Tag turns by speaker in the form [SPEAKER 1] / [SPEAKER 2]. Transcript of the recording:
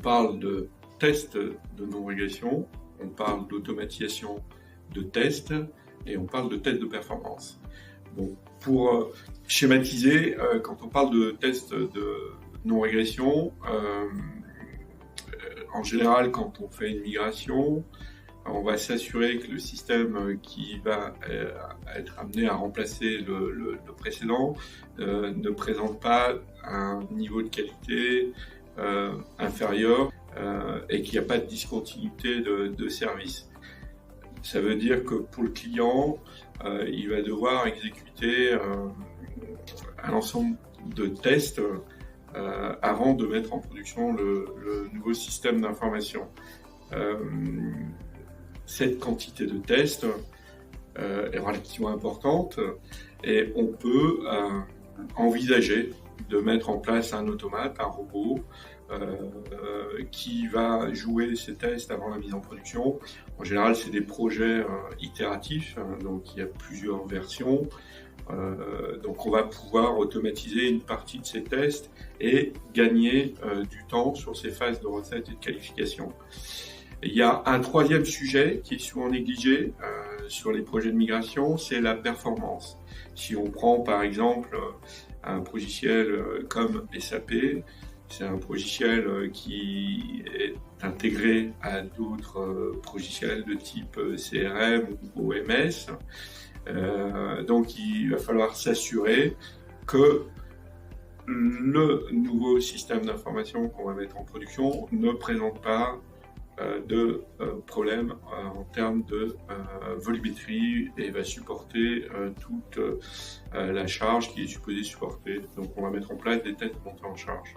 [SPEAKER 1] parle de tests de non-régression, on parle d'automatisation de tests et on parle de tests de performance. Bon, pour schématiser, quand on parle de tests de non-régression, en général, quand on fait une migration, on va s'assurer que le système qui va être amené à remplacer le précédent ne présente pas un niveau de qualité inférieur et qu'il n'y a pas de discontinuité de service. Ça veut dire que pour le client, il va devoir exécuter un ensemble de tests avant de mettre en production le nouveau système d'information. Cette quantité de tests est relativement importante et on peut envisager de mettre en place un automate, un robot qui va jouer ces tests avant la mise en production. En général, c'est des projets itératifs, donc il y a plusieurs versions. Donc on va pouvoir automatiser une partie de ces tests et gagner du temps sur ces phases de recette et de qualification. Il y a un troisième sujet qui est souvent négligé sur les projets de migration, c'est la performance. Si on prend par exemple un logiciel comme SAP, c'est un logiciel qui est intégré à d'autres logiciels de type CRM ou OMS. Donc il va falloir s'assurer que le nouveau système d'information qu'on va mettre en production ne présente pas de problèmes en termes de volumétrie et va supporter toute la charge qui est supposée supporter. Donc on va mettre en place des tests de montée en charge.